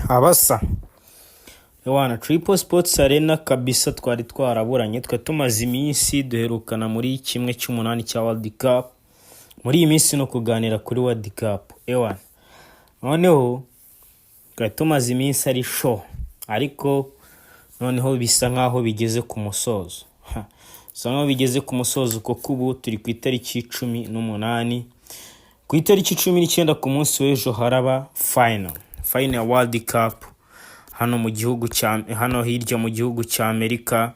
Abasa Ewana Triple Sports Arena kabisa twari twaraburanye twe tumaze iminsi duherukana muri kimwe cy'umunani cya World Cup. Muri iyi minsi no kuganira kuri World Cup. Noneho twe tumaze iminsi ari show ariko noneho bisa nkaho bigeze ku musozo. Nkaho bigeze ku musozo kuko ubu turi ku itariki 18. Ku itariki 19 ku munsi w'ejo haraba final ya World Cup hano hirya mu gihugu cya Amerika.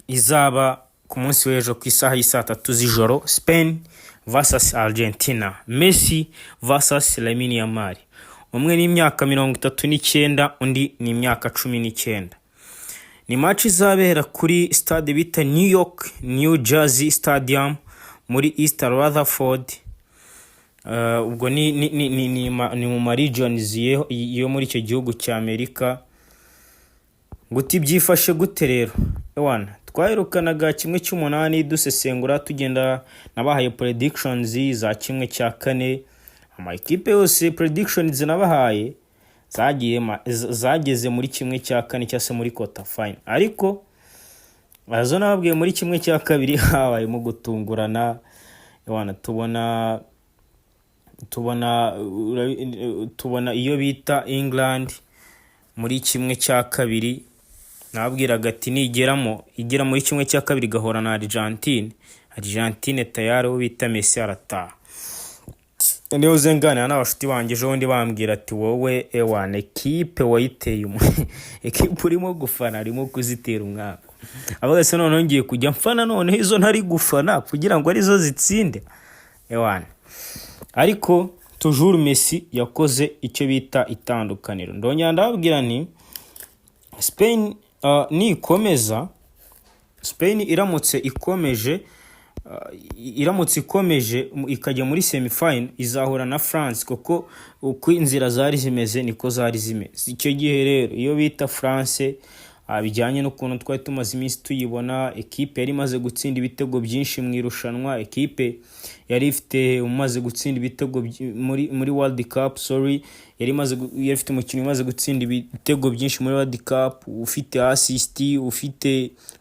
Izaba ku munsi w'ejo ku isaha y'isa 3 z'ijoro. Spain versus Argentina, Messi versus Lamine Yamal. Umwe ni imyaka 39 undi ni imyaka 19. Ni match izabera kuri stade bita New Jersey Stadium muri East Rutherford. Ubwo ni mu regions yo muri icyo gihugu cya Amerika. Guti byifashe gute rero ewana, twaherukanaga kimwe cy'umunani dusesengura tugenda nabahaye predictions za kimwe cya kane. Ama equipe yose predictions nabahaye zageze muri kimwe cya kane cyase muri quarter final, ariko bazo nababwiye muri kimwe cya kabiri habaye mu gutungurana ewana. Tubona iyo bita England muri kimwe cya kabiri. Nabwiraga ati igera muri kimwe cya kabiri gahora na Argentine tayari wo bita Messi arataha. Ndio zengana n'abashuti banje ejo ndi bambwira ati wowe ewana equipe wayiteye equipe urimo gufana arimo kuzitera umwaka. Abagase none ngiye kujya mfana none izo ntari gufana kugira ngo arizo zitsinde ewana. Ariko toujours Messi yakoze icyo bita itandukaniro. Ndonya ndababwira ni Spain Spain iramutse ikomeje ikajya muri semi-final izahura na France, kuko uko inzira zari zimeze niko zari zimeze icyo gihe. Rero iyo bita France bijyanye n'ukuntu twari tumaze iminsi tuyibona, equipe yari imaze gutsinda ibitego byinshi mu irushanwa, equipe yari ifite umaze gutsinda ibitego muri World Cup, yari ifite umukino umaze gutsinda ibitego byinshi muri World Cup, ufite assist,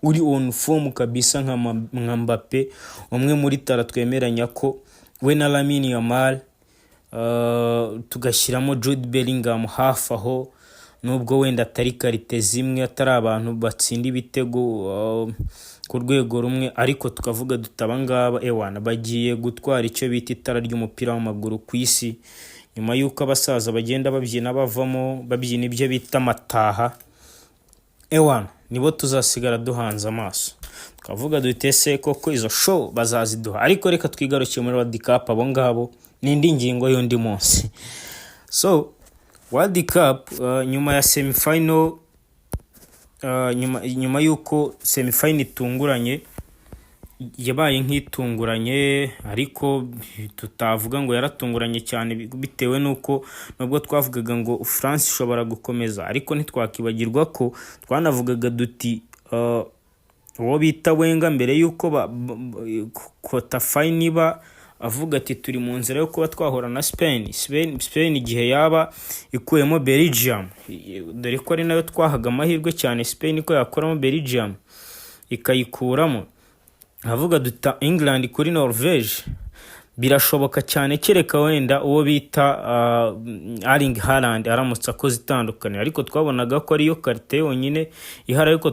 uri on form kabisa nka Mbappe. Umwe muri tara twemeranya ko we na Lamine Yamal, tugashyiramo Jude Bellingham hafi aho, nubwo wenda atari karite zimwe, atari abantu batsinda ibitego ku rwego rumwe, ariko tukavuga dutabangaba ewana bagiye gutwara icyo bita itara ry'umupira w'amaguru ku isi. Nyuma yuko abasaza bagenda babyina bavamo babyina ibyo bita mataha ewana, nibo tuzasigara duhanze amaso tukavuga dutese koko izo show bazaziduha. Ariko reka twigarukiye muri World Cup, abo ngabo n'indi ngingo y'undi munsi. World Cup nyuma ya semi-final, nyuma yuko semi-final itunguranye yabaye nk'itunguranye, ariko tutavuga ngo yaratunguranye cyane bitewe nuko nubwo twavugaga ngo France ishobora gukomeza, ariko ntitwakibagirwa ko twanavugaga duti uwo bita Wenga mbere yuko quarter final iba avuga ati turi mu nzira yo kuba twahora na Spain igihe yaba ikuyemo Belgium, dore ko ari nayo twahaga amahirwe cyane Spain ko yakoramo Belgium ikayikuramo. Avuga duta England kuri Norvege birashoboka cyane, kereka wenda uwo bita Erling Haaland aramutse akoze itandukanye, ariko twabonaga ko ariyo karite yonyine ihari. Ariko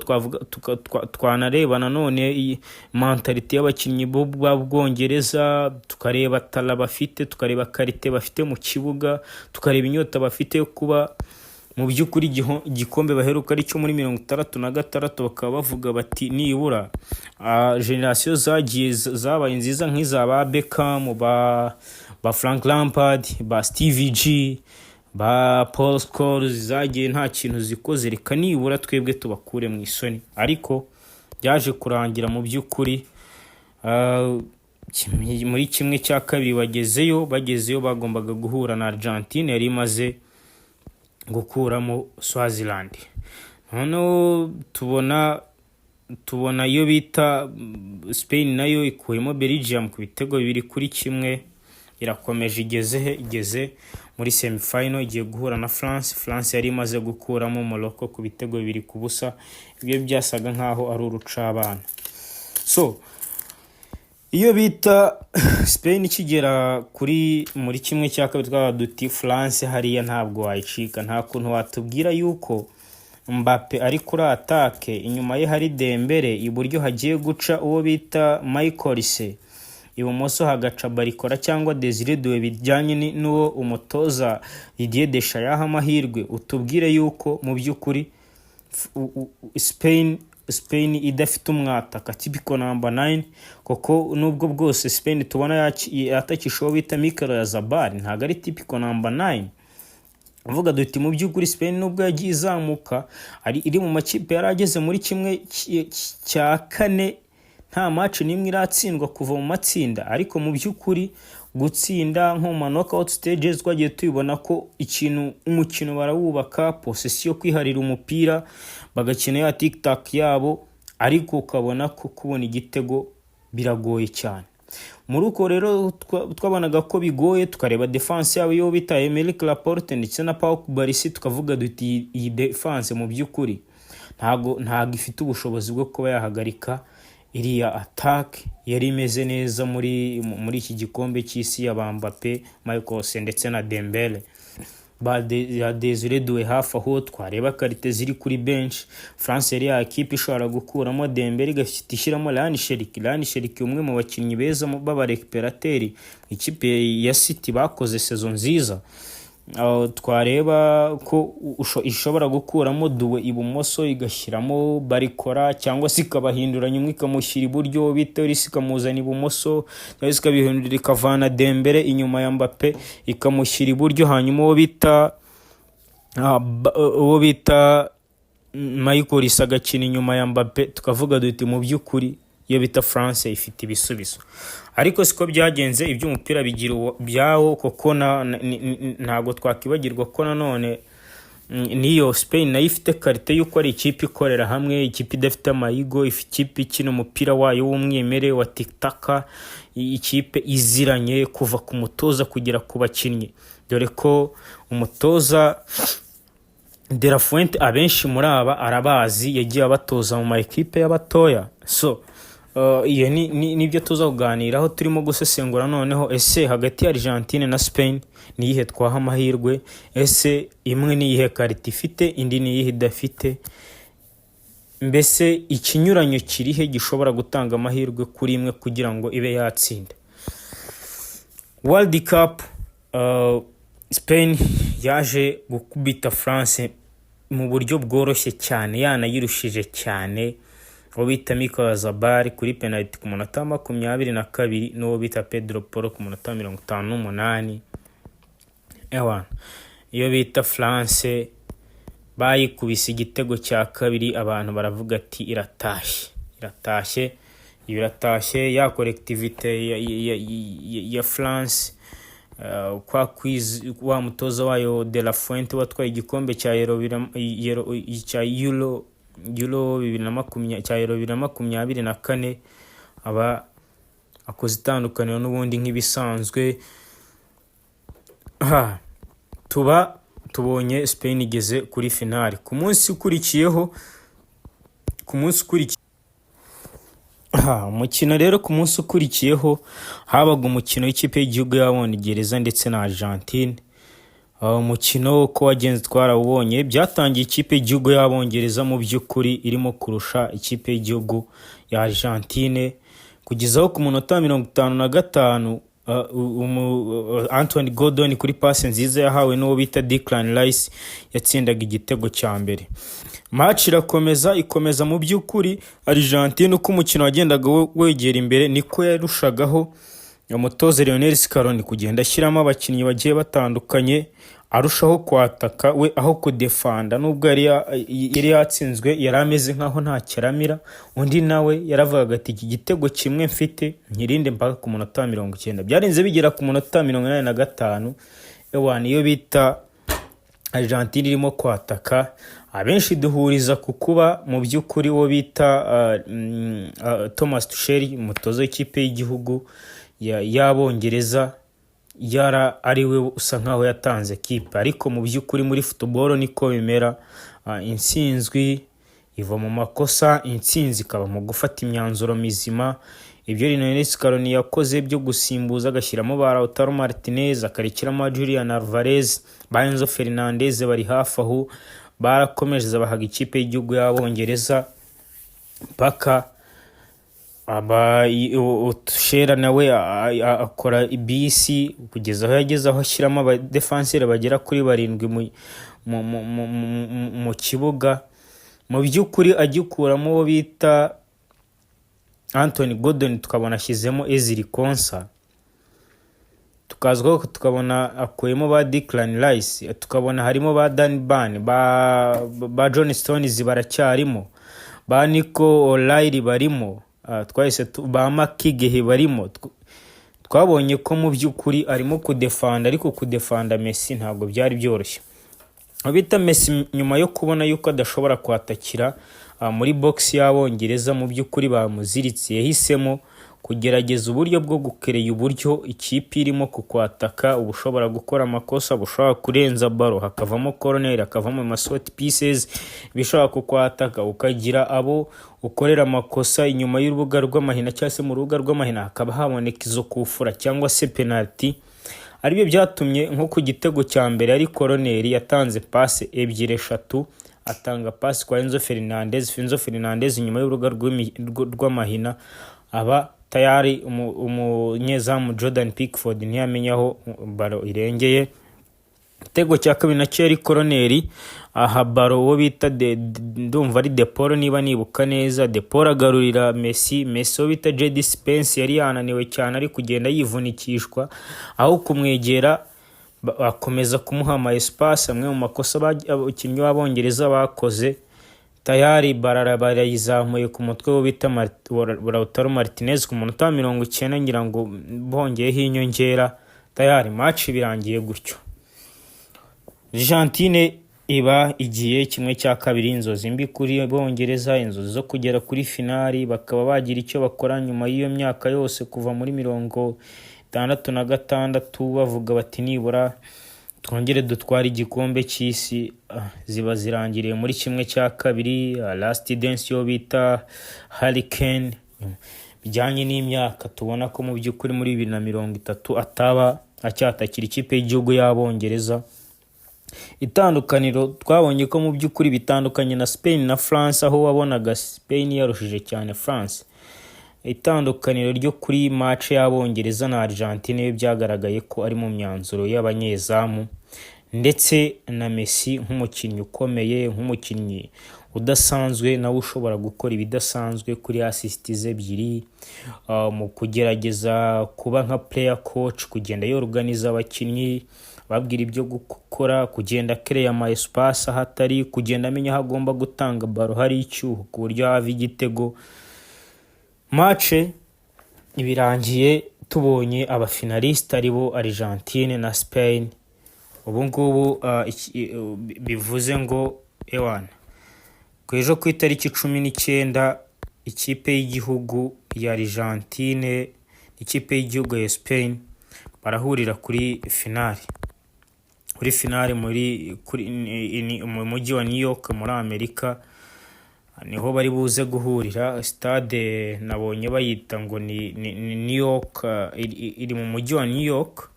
twanareba nanone mentality y'abakinnyi b'Ubwongereza, tukareba tala bafite, tukareba karite bafite mu kibuga, tukareba inyota bafite yo kuba mu by'ukuri igikombe baheruka ari cyo muri 66, bakaba bavuga bati nibura generation zabaye nziza nk'iza ba Beckham, ba Frank Lampard, ba Stevie G, ba Paul Scholes, zagiye nta kintu zikoze, reka nibura twebwe tubakure mu isoni. Ariko byaje kurangira mu by'ukuri muri kimwe cya kabiri bagezeyo bagombaga guhura na Argentine yari imaze gukuramo Swaziland. Hano tubona iyo bita Spain nayo ikuyemo Belgium ku bitego 2-1, irakomeje igeze muri semifinal igiye guhura na France yari imaze gukuramo Morocco ku bitego 2-0. Ibyo byasaga nkaho ari urucabana. So iyo bita Spain ikigera muri kimwe cya kabiri twaduti France hariya ntabwo wayicika. Nta kuntu watubwira yuko Mbappe ari kuri atake, inyuma ye hari Dembele, iburyo hagiye guca uwo bita Michael Olise, ibumoso hagaca Barikora cyangwa Desire Doué, bijyanye n'uwo umutoza Didier Deschamps yaha amahirwe. Utubwire yuko mu by'ukuri Spain idafite umwataka typical number 9, koko nubwo bwose Spain tubona yatakisha uwo bita Mikel Oyarzabal ntago ari typical number 9. Avuga duti mu by'ukuri Spain nubwo yagiye izamuka iri mu makipe yarageze muri kimwe cya kane, nta match nimwe iratsindwa kuva mu matsinda, ariko mu by'ukuri gutsinda nko mu knockout stages twagiye tubibona ko umukino barawubaka, possession, kwiharira umupira, bagakina ya tic-tac yabo, ariko ukabona ko kubona igitego biragoye cyane. Muri uko rero twabonaga ko bigoye, tukareba defense yabo yo bita Emerick Laporte ndetse na Pau Kubarisi, tukavuga duti iyi defense mu by'ukuri ntago ifite ubushobozi bwo kuba yahagarika iriya attack yari imeze neza muri iki gikombe cy'isi ya Mbappe, Michael Olise ndetse na Dembele. Ya Desire Doué hafi aho, twareba karite ziri kuri bench. France yari ya equipe ishobora gukuramo Dembele igafite ishyiramo Ryan Cherki, umwe mu bakinnyi beza b'abarecuperateri ikipe ya City bakoze saison nziza. Twareba ko ishobora gukuramo Doué ibumoso igashyiramo Barikora, cyangwa se ikabahinduranya, umwe ikamushyira iburyo bita Olise ikamuzana ibumoso, cyangwa se ikabihindura ikavana Dembele inyuma ya Mbappe ikamushyira iburyo, hanyuma uwo bita Michael Olise agakina inyuma ya Mbappe. Tukavuga duti mu by'ukuri iyo bita France ifite ibisubizo, ariko siko byagenze. Iby'umupira bigira byawo, koko ntago twakibagirwa ko nanone niyo Spain nayo ifite karite yuko ari ikipe ikorera hamwe, ikipe idafite amayigo, ikipe ikina umupira wayo w'umwimerere wa tic-tac, ikipe iziranye kuva ku mutoza kugera ku bakinnyi, dore ko umutoza De La Fuente abenshi muri aba arabazi, yagiye abatoza mu ma equipe y'abatoya. So iyo nibyo tuza kuganiraho, turimo gusesengura noneho ese hagati ya Argentine na Spain niyihe twaha amahirwe, ese imwe niyihe karite ifite indi niyihe idafite, mbese ikinyuranyo kirihe gishobora gutanga amahirwe kuri imwe kugira ngo ibe yatsinda. World Cup, Spain yaje gukubita France mu buryo bworoshye cyane, yanayirushije cyane. Uwo bita Mikel Oyarzabal kuri penalty ku munota 22 n'uwo bita Pedro Porro ku munota 58. Iyo bita France bayikubise igitego cya kabiri, abantu baravuga ati iratashye ya collectivité ya France. Wa mutoza wayo De La Fuente watwaye igikombe cya Euro 2024 aba akoze itandukaniro n'ubundi nk'ibisanzwe. Tubonye Spain igeze kuri finale. Ku munsi ukurikiyeho umukino rero, ku munsi ukurikiyeho habaga umukino w'ikipe y'igihugu y'Abongereza ndetse na Argentine. Umukino ko wagenze twarawubonye, byatangiye ikipe y'igihugu y'Abongereza mu by'ukuri irimo kurusha ikipe y'igihugu ya Argentine, kugezaho ku munota 55 Anthony Gordon kuri passe nziza yahawe n'uwo bita Declan Rice yatsindaga igitego cya mbere. Match ikomeza mu by'ukuri. Argentine uko umukino wagendaga wegera imbere niko yarushagaho umutoza Lionel Scaloni kugenda ashyiramo abakinnyi bagiye batandukanye, arushaho kwataka we aho kudefanda. Nubwo yari yatsinzwe, yari ameze nkaho nta kiramira, undi nawe yaravugaga ati iki gitego kimwe mfite nkirinde mpaka ku munota 90. Byarenze bigera ku munota 85. Iyo bita Argentine irimo kwataka, abenshi duhuriza ku kuba mu by'ukuri wo bita Thomas Tuchel umutoza w'ikipe y'igihugu y'Abongereza yara ari we usa nkaho yatanze kipe, ariko mu by'ukuri muri football niko bimera. Intsinzwi iva mu makosa, intsinzi ikaba mu gufata imyanzuro mizima. Ibyo Lionel Scaloni yakoze byo gusimbuza agashyiramo ba Lautaro Martinez akarekiramo Julian Alvarez, ba Enzo Fernandez bari hafi aho, barakomeje bahaga ikipe y'igihugu y'Abongereza paka Shera nawe akora ibisi kugeza aho yageze aho ashyiramo abadefanseri bagera kuri 7 mu kibuga. Mu by'ukuri agikuramo uwo bita Anthony Gordon, tukabona ashyizemo Ezri Konsa, tukabona akuyemo ba Declan Rice, tukabona harimo ba Dan Burn, ba John Stones baracyarimo, ba Nico O'Reilly barimo, twahise ba Makigehe barimo. Twabonye ko mu by'ukuri arimo kudefanda, ariko kudefanda Messi ntabwo byari byoroshye. Abita Messi nyuma yo kubona yuko adashobora kwatakira muri box y'Abongereza, mu by'ukuri bamuziritse, yahisemo kugerageza uburyo bwo gukereye uburyo ikipe irimo kukwataka ubushobora gukora amakosa, bushobora kurenza baro hakavamo corner, hakavamo maswat pieces, bishobora kukwataka ukagira abo ukorera amakosa inyuma y'urubuga rw'amahina cyangwa se mu rubuga rw'amahina hakaba haboneka izo kufura cyangwa se penalty. Aribyo byatumye nko ku gitego cya mbere ari corner yatanze passe 2-3, atanga passe kwa Enzo Fernandez nyuma y'urubuga rw'amahina, aba tayari umunyezamu Jordan Pickford ntiyamenyaho baro irengeye. Igitego cya kabiri nacyo ari corner, aha baro wo bita ndumva ari De Paul niba nibuka neza, De Paul agarurira Messi wo bita Jadon Spence yari yananiwe cyane ari kugenda yivunikishwa, aho kumwegera bakomeza kumuha ama espace. Amwe mu makosa abakinnyi b'Abongereza bakoze, tayari barayizamuye ku mutwe wo bita Lautaro Martinez ku munota 90 ngira ngo bongeyeho inyongera, tayari match birangiye gutyo. Argentine iba igiye 1/2 inzozi mbi kuri Bongereza, inzozi zo kugera kuri finali, bakaba bagira icyo bakora nyuma y'iyo myaka yose kuva muri 66 bavuga bati nibura twongere dutwara igikombe cy'isi. Ziba zirangiriye muri 1/2. Last dance yo bita Hurricane, bijyanye n'imyaka tubona ko mu by'ukuri muri 2030 ataba acyatakira ikipe y'igihugu y'Abongereza. Itandukaniro twabonye ko mu by'ukuri bitandukanye na Spain na France, aho wabonaga Spain yarushije cyane France. Itandukaniro ryo kuri match y'Abongereza na Argentine byagaragaye ko ari mu myanzuro y'abanyezamu, ndetse na Messi nk'umukinnyi ukomeye, nk'umukinnyi udasanzwe nawe ushobora gukora ibidasanzwe kuri assist ze 2, mu kugerageza kuba nka player coach, kugenda yorganiza abakinnyi babwira ibyo gukora, kugenda créer ama espace hatari, kugenda amenya aho agomba gutanga baro hari icyuho ku buryo hava igitego. Match ibirangiye tubonye abafinaliste aribo Argentine na Spain. Ubu ngubu bivuze ngo ewana kwejo ku itariki 19 ikipe y'igihugu ya Argentine ikipe y'igihugu ya Spain barahurira kuri finali. Kuri finali mu mujyi wa New York muri Amerika, niho bari buze guhurira. Stade nabonye bayita ngo ni New York, iri mu mujyi wa New York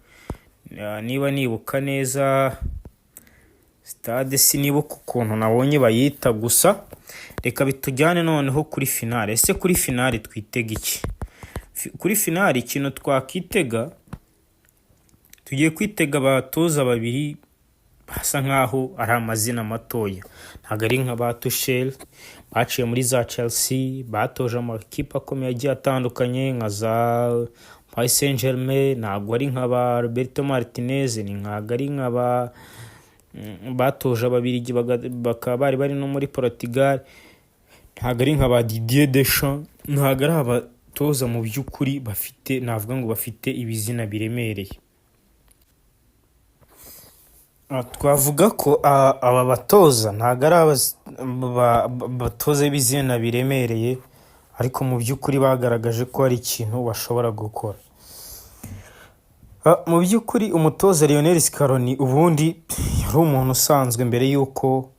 niba nibuka neza. Stade sinibuka ukuntu nabonye bayita, gusa reka bitujyane noneho kuri finale. Ese kuri finale twitega iki? Kuri finale ikintu twakitega, tugiye kwitega abatoza babiri basa nkaho ari amazina matoya, ntabwo ari nka ba Tuchel baciye muri za Chelsea, batoje amakipe akomeye agiye atandukanye nka za Paris Saint-Germain, ntabwo ari nka ba Roberto Martinez, ni ntabwo ari nka ba batoje ababirigi bakaba bari no muri Portugal, ntabwo ari nka ba Didier Deschamps, ntabwo ari abatoza mu by'ukuri bafite, navuga ngo bafite ibizina biremereye. Twavuga ko aba batoza ntabwo ari abatoza b'ibizina biremereye, ariko mu by'ukuri bagaragaje ko ari ikintu bashobora gukora. Mu by'ukuri umutoza Lionel Scaloni ubundi yari umuntu usanzwe mbere y'uko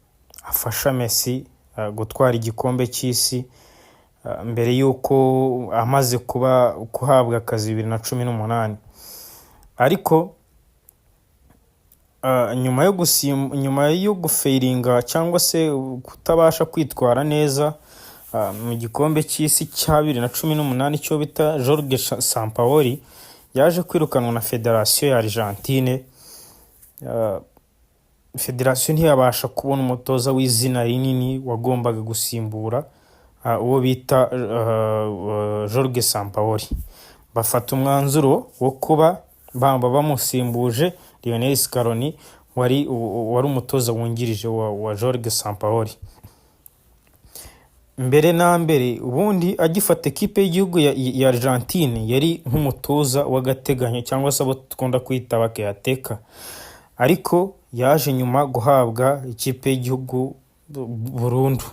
afasha Messi gutwara igikombe cy'isi, mbere y'uko amaze kuhabwa akazi 2018, ariko nyuma yo gufeiringa cyangwa se kutabasha kwitwara neza mu gikombe cy'isi cya 2018 cyo bita Jorge Sampaoli yaje kwirukanwa na Federasiyo ya Argentine. Federasiyo ntiyabasha kubona umutoza w'izina rinini wagombaga gusimbura uwo bita Jorge Sampaoli. Bafata umwanzuro wo kuba bamusimbuje Lionel Scaloni wari umutoza wungirije wa Jorge Sampaoli. Mbere na mbere ubundi agifata ekipe y'igihugu ya Argentine yari nk'umutoza w'agateganyo cyangwa se abo tukunda kwita bakayateka, ariko yaje nyuma guhabwa ikipe y'igihugu burundu.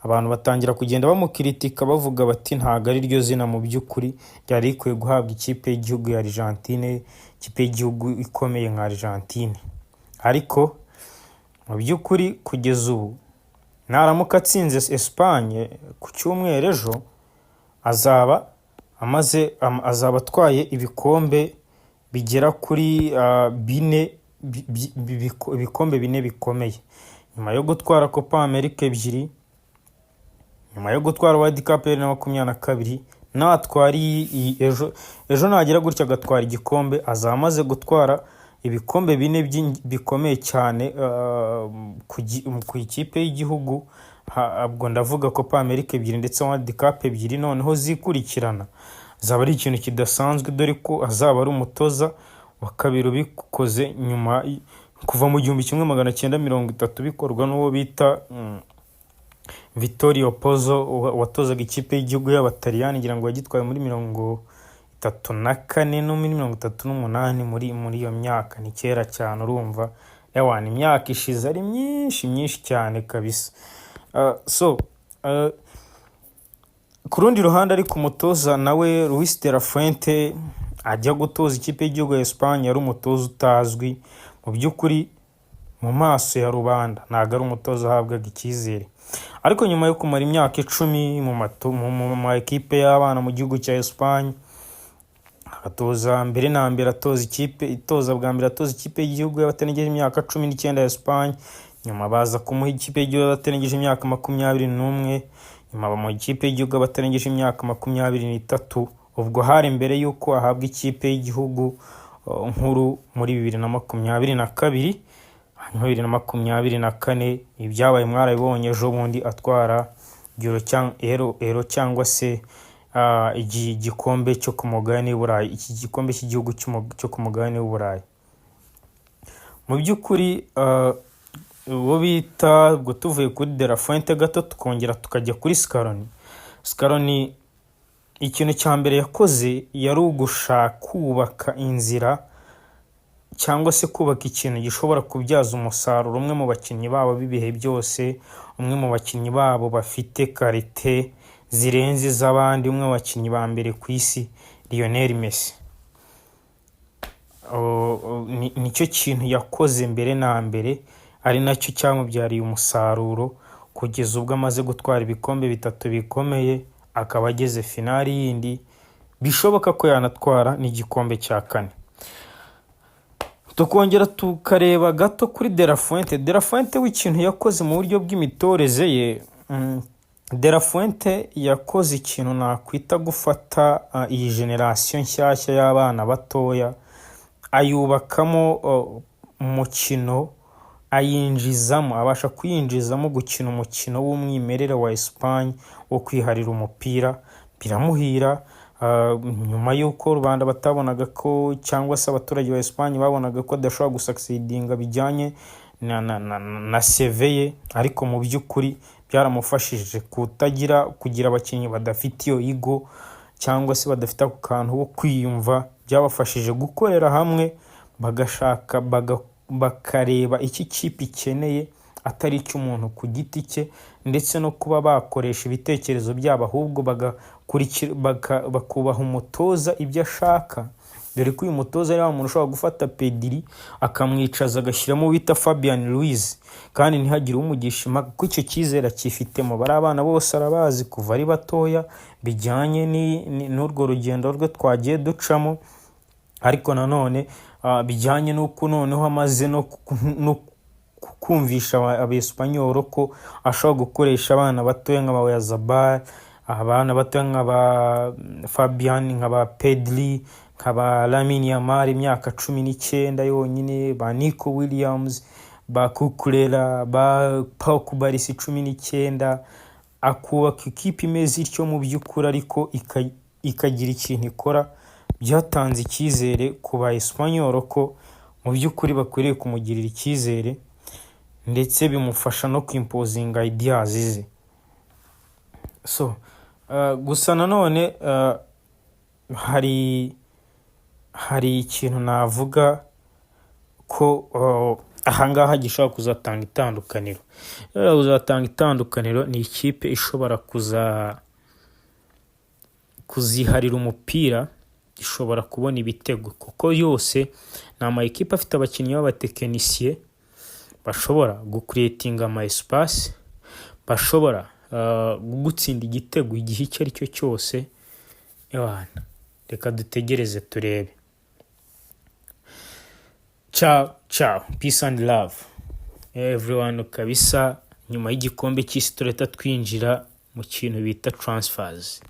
Abantu batangira kugenda bamukritika bavuga bati ntago ari ryo zina mu by'ukuri ryari rikwiye guhabwa ikipe y'igihugu ya Argentine, ikipe y'igihugu ikomeye nka Argentine. Ariko mu by'ukuri kugeza ubu naramuka atsinze Espagne ku cyumweru ejo, azaba atwaye ibikombe bigera kuri 4, ibikombe 4 bikomeye, nyuma yo gutwara Copa America 2, nyuma yo gutwara World Cup 2022, natwari ejo nagira gutya agatwara igikombe, azaba amaze gutwara ibikombe 4 bikomeye cyane ku ikipe y'igihugu. Ubwo ndavuga Copa America 2 ndetse World Cup 2 noneho zikurikirana. Azaba ari ikintu kidasanzwe, dore ko azaba ari umutoza wa kabiri ubikoze nyuma kuva mu 1930 bikorwa n'uwo bita Vittorio Pozzo watozaga ikipe y'igihugu y'Abataliyani, ngira ngo yagitwaye muri 34 no muri 38 muri iyo myaka. Ni kera cyane, urumva yawana imyaka ishize ari myinshi cyane kabisa. Ku rundi ruhande ariko umutoza nawe Luis de la Fuente ajya gutoza ikipe y'igihugu ya Espagne yari umutoza utazwi mu by'ukuri mu maso ya rubanda, ntago ari umutoza ahabwaga icyizere. Ariko nyuma yo kumara imyaka 10 mu ekipe y'abana mu gihugu cya Espagne, atoza mbere na mbere atoza ikipe y'igihugu y'abategereje imyaka 19 ya Espagne, nyuma baza kumuha ikipe y'igihugu y'abategereje imyaka 21, nyuma bamuha ikipe y'igihugu y'abategereje imyaka 23. Ubwo hari mbere yuko ahabwa ikipe y'igihugu nkuru muri 2022, hanyuma 2024 ibyabaye mwarabibonye ejo bundi atwara Euro cyangwa se igikombe cyo ku mugabane w'Uburayi, iki gikombe cy'igihugu cyo ku mugabane w'Uburayi. Mu by'ukuri uwo bita ubwo tuvuye kuri De La Fuente gato tukongera tukajya kuri Scaloni, ikintu cya mbere yakoze yari ugushaka kubaka inzira cyangwa se kubaka ikintu gishobora kubyaza umusaruro umwe mu bakinnyi babo b'ibihe byose, umwe mu bakinnyi babo bafite karite zirenze iz'abandi, umwe mu bakinnyi ba mbere ku isi, Lionel Messi. Nicyo kintu yakoze mbere na mbere, ari nacyo cyamubyariye umusaruro kugeza ubwo amaze gutwara ibikombe 3 bikomeye, akaba ageze finali yindi bishoboka ko yanatwara n'igikombe cya 4. Tukongera tukareba gato kuri De La Fuente. De La Fuente w'ikintu yakoze mu buryo bw'imitoreze ye, De La Fuente yakoze ikintu nakwita gufata iyi generation nshyashya y'abana batoya, ayubakamo umukino, ayinjizamo, abasha kuyinjizamo gukina umukino w'umwimerere wa Espagne wo kwiharira umupira. Biramuhira nyuma y'uko rubanda batabonaga ko, cyangwa se abaturage ba Espagne babonaga ko adashobora gusucceedinga bijyanye na CV ye, ariko mu by'ukuri byaramufashije kugira abakinnyi badafite iyo ego cyangwa se badafite ako kantu wo kwiyumva. Byabafashije gukorera hamwe, bagashaka bakareba iki kipe ikeneye atari icy'umuntu ku giti cye, ndetse no kuba bakoresha ibitekerezo byabo, ahubwo bakubaha umutoza ibyo ashaka dore ko uyu mutoza ari wa muntu ushobora gufata Pedri akamwicaza agashyiramo bita Fabian Ruiz kandi ntihagire umugisha impaka, kuko icyo cyizere akifitemo. Bari abana bose arabazi kuva ari batoya, bijyanye n'urwo rugendo rwe twagiye ducamo, ariko nanone bijyanye n'uko noneho amaze no kumvisha Abespanyol ko ashobora gukoresha abana batoya nk'aba Oyarzabal, abana batoya nk'aba Fabian, nk'aba Pedri, nk'aba Lamine Yamal imyaka 19 yonyine, ba Nico Williams, ba Cucurella, ba Pau Cubarsí 19, akubaka ikipe imeze ityo mu by'ukuri, ariko ikagira ikintu ikora. Byatanze icyizere ku ba Espanyol ko mu by'ukuri bakwiriye kumugirira icyizere, ndetse bimufasha no kwimpozinga ideas ze. So gusa nanone hari ikintu navuga ko ahangaha gishobora kuzatanga itandukaniro. Uzatanga itandukaniro ni ikipe ishobora kuziharira umupira, ishobora kubona ibitego, kuko yose ni ama ekipe afite abakinnyi b'abatekinisiye bashobora gucreatinga ama espace, bashobora gutsinda igitego igihe icyo ari cyo cyose. Reka dutegereze turebe. Ciao, peace and love everyone. Kabisa nyuma y'igikombe cy'isi tureta twinjira mu kintu bita transfers.